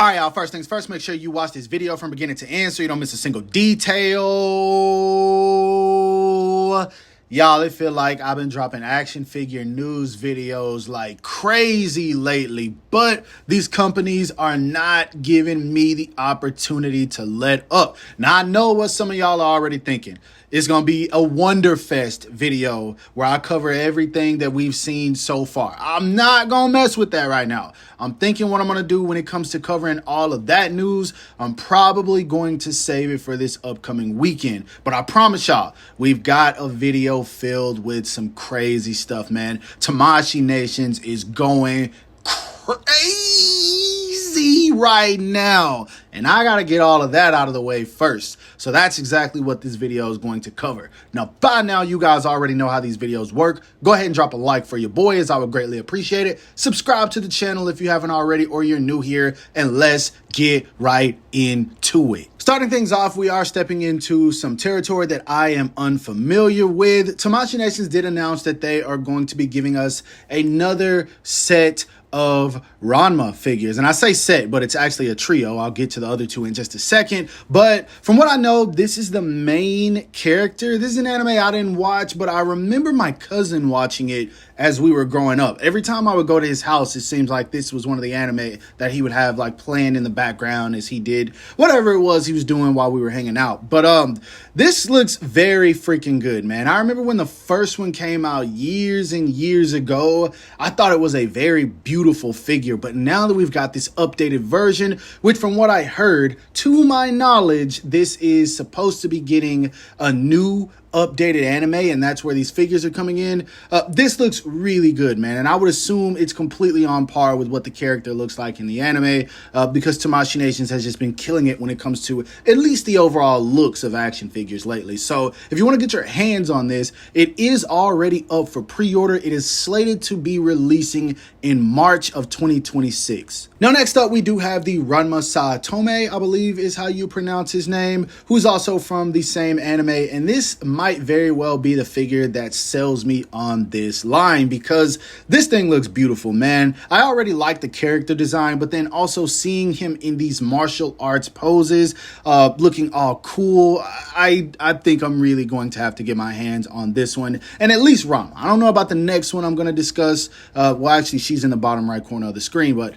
All right, y'all, first things first, make sure you watch this video from beginning to end so you don't miss a single detail. Y'all, it feel like I've been dropping action figure news videos like crazy lately, but these companies are not giving me the opportunity to let up. Now, I know what some of y'all are already thinking. It's going to be a Wonderfest video where I cover everything that we've seen so far. I'm not going to mess with that right now. I'm thinking what I'm going to do when it comes to covering all of that news. I'm probably going to save it for this upcoming weekend. But I promise y'all, we've got a video filled with some crazy stuff, man. Tamashii Nations is going crazy right now, and I gotta get all of that out of the way first. So that's exactly what this video is going to cover. Now, by now, you guys already know how these videos work. Go ahead and drop a like for your boy, as I would greatly appreciate it. Subscribe to the channel if you haven't already or you're new here, and let's get right into it. Starting things off, we are stepping into some territory that I am unfamiliar with. Tamashii Nations did announce that they are going to be giving us another set of Ranma figures. And I say set, but it's actually a trio. I'll get to the other two in just a second. But from what I know, this is the main character. This is an anime I didn't watch, but I remember my cousin watching it as we were growing up. Every time I would go to his house, it seems like this was one of the anime that he would have like playing in the background as he did whatever it was he was doing while we were hanging out. But this looks very freaking good, man. I remember when the first one came out years and years ago, I thought it was a very beautiful figure. But now that we've got this updated version, which from what I heard, to my knowledge, this is supposed to be getting a new updated anime, and that's where these figures are coming in. This looks really good, man, and I would assume it's completely on par with what the character looks like in the anime, because Tamashii Nations has just been killing it when it comes to at least the overall looks of action figures lately. So if you want to get your hands on this, it is already up for pre-order. It is slated to be releasing in March of 2026. Now, next up, we do have the Ranma Saotome, I believe is how you pronounce his name, who's also from the same anime, and this might very well be the figure that sells me on this line because this thing looks beautiful, man. I already like the character design, but then also seeing him in these martial arts poses, looking all cool, I think I'm really going to have to get my hands on this one, and at least Ranma. I don't know about the next one I'm going to discuss. Well, actually, she's in the bottom right corner of the screen, but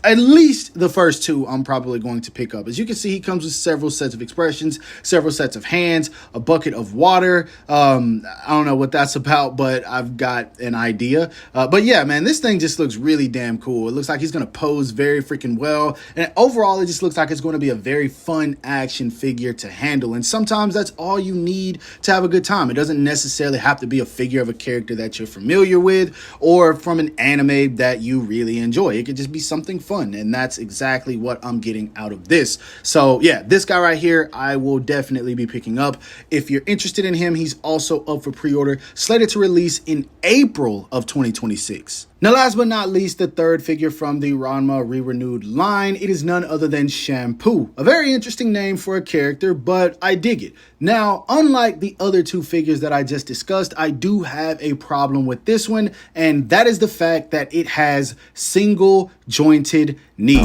at least the first two I'm probably going to pick up. As you can see, he comes with several sets of expressions, several sets of hands, a bucket of water. I don't know what that's about, but I've got an idea. But yeah, man, this thing just looks really damn cool. It looks like he's going to pose very freaking well. And overall, it just looks like it's going to be a very fun action figure to handle. And sometimes that's all you need to have a good time. It doesn't necessarily have to be a figure of a character that you're familiar with or from an anime that you really enjoy. It could just be something fun. And that's exactly what I'm getting out of this. So yeah, this guy right here, I will definitely be picking up. If you're interested in him, he's also up for pre-order, slated to release in April of 2026. Now, last but not least, the third figure from the Ranma Re-Renewed line, it is none other than Shampoo. A very interesting name for a character, but I dig it. Now, unlike the other two figures that I just discussed, I do have a problem with this one, and that is the fact that it has single jointed knees.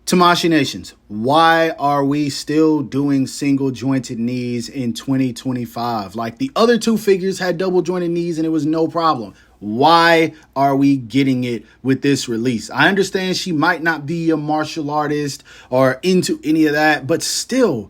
Tamashii Nations, why are we still doing single jointed knees in 2025? Like the other two figures had double jointed knees and it was no problem. Why are we getting it with this release? I understand she might not be a martial artist or into any of that, but still,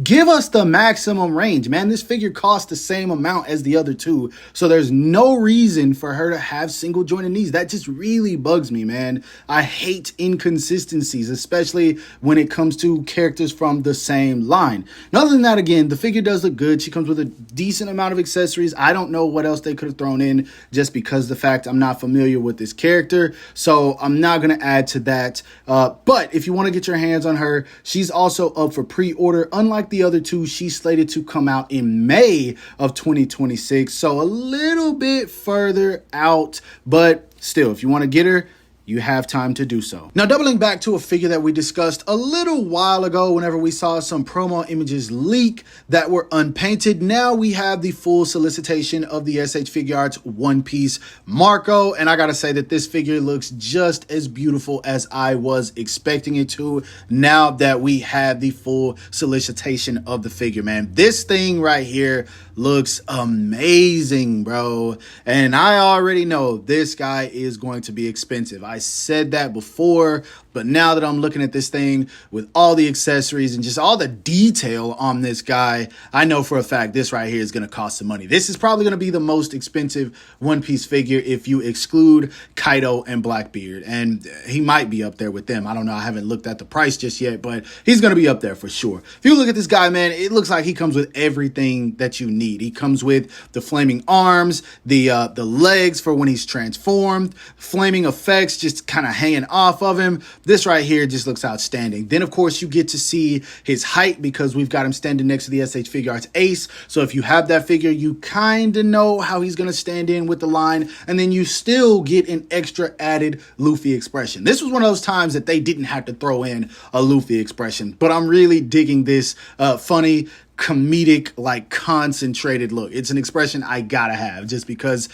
give us the maximum range, man. This figure costs the same amount as the other two, so there's no reason for her to have single jointed knees. That just really bugs me, man. I hate inconsistencies, especially when it comes to characters from the same line. And other than that, again, the figure does look good. She comes with a decent amount of accessories. I don't know what else they could have thrown in just because of the fact I'm not familiar with this character, so I'm not going to add to that. But if you want to get your hands on her, she's also up for pre-order. Unlike the other two, she's slated to come out in May of 2026, so a little bit further out, but still, if you want to get her, you have time to do so. Now, doubling back to a figure that we discussed a little while ago whenever we saw some promo images leak that were unpainted, now we have the full solicitation of the SH Figuarts One Piece Marco, and I gotta say that this figure looks just as beautiful as I was expecting it to now that we have the full solicitation of the figure, man. This thing right here looks amazing, bro, and I already know this guy is going to be expensive. I said that before, but now that I'm looking at this thing with all the accessories and just all the detail on this guy, I know for a fact this right here is going to cost some money. This is probably going to be the most expensive One Piece figure if you exclude Kaido and Blackbeard, and he might be up there with them. I don't know. I haven't looked at the price just yet, but he's going to be up there for sure. If you look at this guy, man, it looks like he comes with everything that you need. He comes with the flaming arms, the legs for when he's transformed, flaming effects just kind of hanging off of him. This right here just looks outstanding. Then, of course, you get to see his height because we've got him standing next to the SH Figuarts Ace. So if you have that figure, you kind of know how he's going to stand in with the line. And then you still get an extra added Luffy expression. This was one of those times that they didn't have to throw in a Luffy expression. But I'm really digging this funny, comedic, like concentrated look. It's an expression I gotta have just because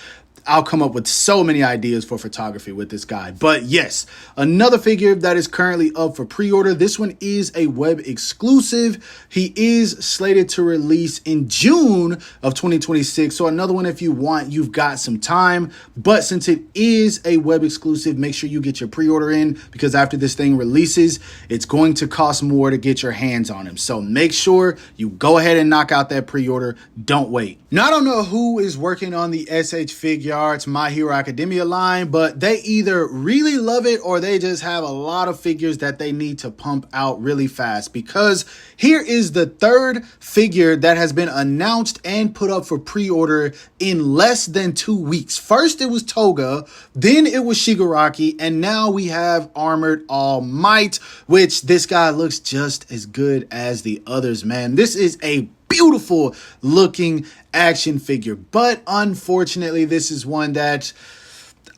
I'll come up with so many ideas for photography with this guy. But yes, another figure that is currently up for pre-order. This one is a web exclusive. He is slated to release in June of 2026. So another one, if you want, you've got some time. But since it is a web exclusive, make sure you get your pre-order in because after this thing releases, it's going to cost more to get your hands on him. So make sure you go ahead and knock out that pre-order. Don't wait. Now, I don't know who is working on the SH Figuarts My Hero Academia line, but they either really love it or they just have a lot of figures that they need to pump out really fast, because here is the third figure that has been announced and put up for pre-order in less than 2 weeks. First it was Toga, then it was Shigaraki, and now we have Armored All Might, which this guy looks just as good as the others, man. This is a beautiful looking action figure, but unfortunately this is one that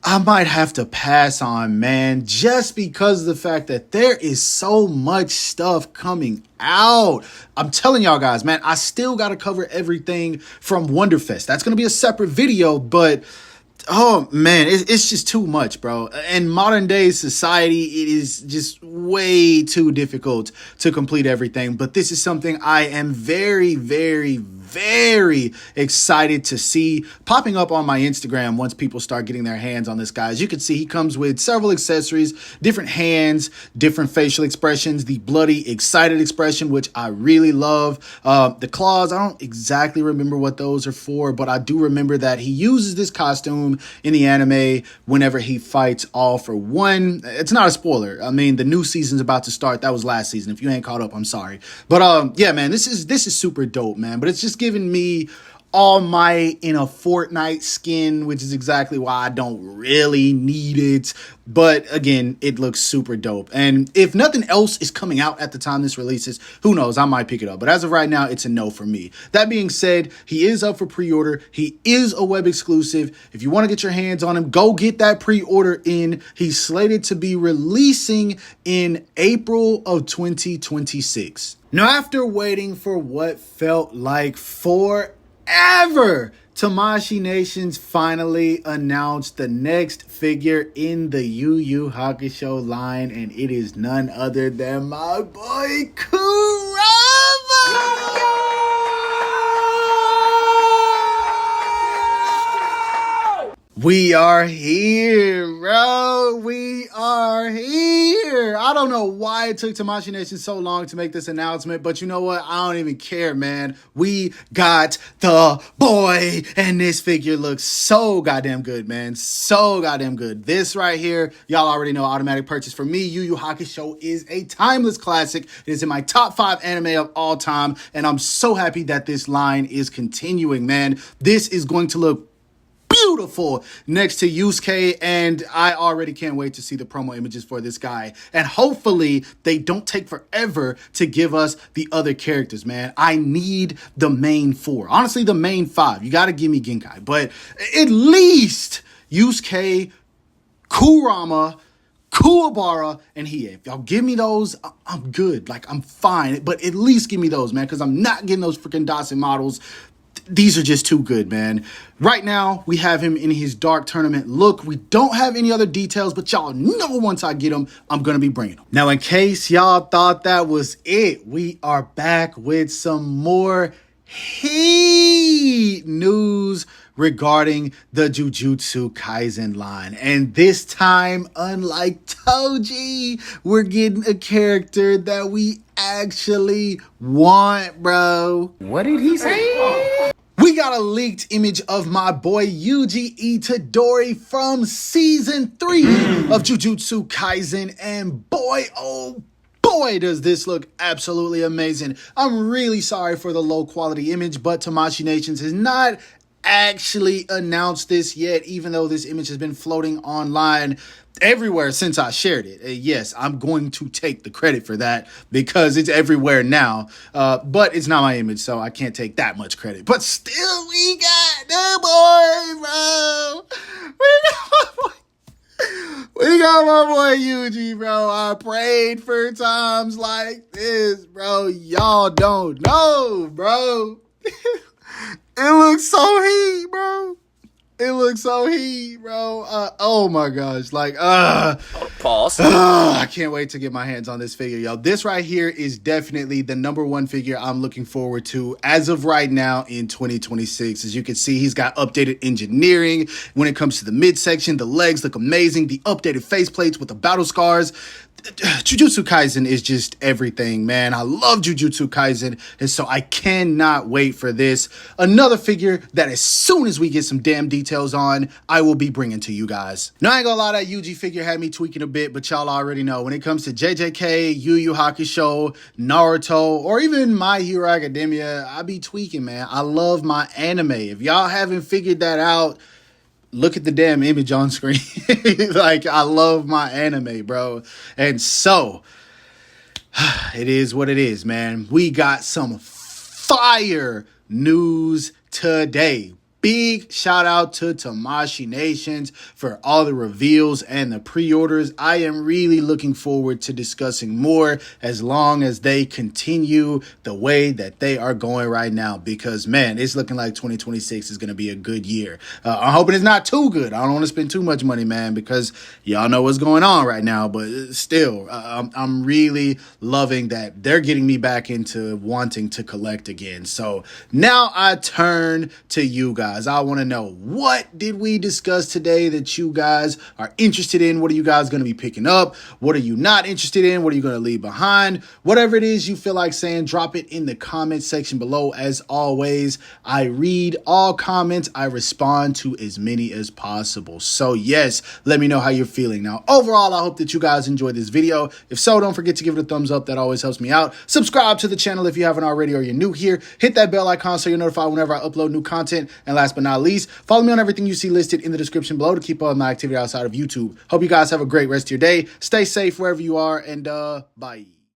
I might have to pass on, man, just because of the fact that there is so much stuff coming out. I'm telling y'all guys, man, I still got to cover everything from Wonderfest. That's going to be a separate video, but oh man, it's just too much, bro. In modern day society, it is just way too difficult to complete everything. But this is something I am very, very, very excited to see popping up on my Instagram once people start getting their hands on this guy. As you can see, he comes with several accessories, different hands, different facial expressions, the bloody excited expression, which I really love. The claws, I don't exactly remember what those are for, but I do remember that he uses this costume in the anime whenever he fights All for One. It's not a spoiler. I mean, the new season's about to start. That was last season. If you ain't caught up, I'm sorry. But yeah, man, this is super dope, man. But it's just giving me All Might in a Fortnite skin, which is exactly why I don't really need it. But again, it looks super dope. And if nothing else is coming out at the time this releases, who knows, I might pick it up. But as of right now, it's a no for me. That being said, he is up for pre-order. He is a web exclusive. If you want to get your hands on him, go get that pre-order in. He's slated to be releasing in April of 2026. Now, after waiting for what felt like forever, Tamashii Nations finally announced the next figure in the Yu Yu Hakusho line, and it is none other than my boy Kurama! We are here, bro. We are here. I don't know why it took Tamashii Nation so long to make this announcement, but you know what? I don't even care, man. We got the boy, and this figure looks so goddamn good, man. So goddamn good. This right here, y'all already know, automatic purchase for me. Yu Yu Hakusho is a timeless classic. It is in my top 5 anime of all time, and I'm so happy that this line is continuing, man. This is going to look beautiful next to Yusuke, and I already can't wait to see the promo images for this guy. And hopefully they don't take forever to give us the other characters, man. I need the main 4. Honestly, the main 5. You got to give me Genkai, but at least Yusuke, Kurama, Kuwabara, and Hiei. If y'all give me those, I'm good. Like, I'm fine. But at least give me those, man, because I'm not getting those freaking Dawson models. These are just too good, man. Right now, we have him in his Dark Tournament look. We don't have any other details, but y'all know once I get him, I'm going to be bringing them. Now, in case y'all thought that was it, we are back with some more heat news regarding the Jujutsu Kaisen line. And this time, unlike Toji, we're getting a character that we actually want, bro. What did he say? We got a leaked image of my boy Yuji Itadori from season 3 of Jujutsu Kaisen, and boy, oh boy, does this look absolutely amazing. I'm really sorry for the low quality image, but Tamashii Nations has not actually announced this yet, even though this image has been floating online everywhere since I shared it. Yes, I'm going to take the credit for that because it's everywhere now, but it's not my image, so I can't take that much credit. But still, we got the boy, bro. We got my boy Yuji, bro. I prayed for times like this, bro. Y'all don't know, bro. It looks so heat, bro. It looks so heat, bro. Oh my gosh. Like, Pause. I can't wait to get my hands on this figure, yo. This right here is definitely the #1 figure I'm looking forward to as of right now in 2026. As you can see, he's got updated engineering. When it comes to the midsection, the legs look amazing. The updated faceplates with the battle scars. Jujutsu Kaisen is just everything, man. I love Jujutsu Kaisen, and so I cannot wait for this. Another figure that as soon as we get some damn details on, I will be bringing to you guys. Now, I ain't gonna lie, that Yuji figure had me tweaking a bit, but y'all already know. When it comes to JJK, Yu Yu Hakusho, Naruto, or even My Hero Academia, I be tweaking, man. I love my anime. If y'all haven't figured that out, look at the damn image on screen. Like, I love my anime, bro. And so, it is what it is, man. We got some fire news today. Big shout out to Tamashii Nations for all the reveals and the pre-orders. I am really looking forward to discussing more as long as they continue the way that they are going right now, because man, it's looking like 2026 is going to be a good year. I'm hoping it's not too good. I don't want to spend too much money, man, because y'all know what's going on right now, but still, I'm really loving that they're getting me back into wanting to collect again. So now I turn to you guys. I want to know, what did we discuss today that you guys are interested in? What are you guys going to be picking up? What are you not interested in? What are you going to leave behind? Whatever it is you feel like saying, drop it in the comment section below. As always, I read all comments. I respond to as many as possible. So yes, let me know how you're feeling. Now, overall, I hope that you guys enjoyed this video. If so, don't forget to give it a thumbs up. That always helps me out. Subscribe to the channel if you haven't already or you're new here. Hit that bell icon so you're notified whenever I upload new content. And last but not least, follow me on everything you see listed in the description below to keep up my activity outside of YouTube. Hope you guys have a great rest of your day. Stay safe wherever you are, and bye.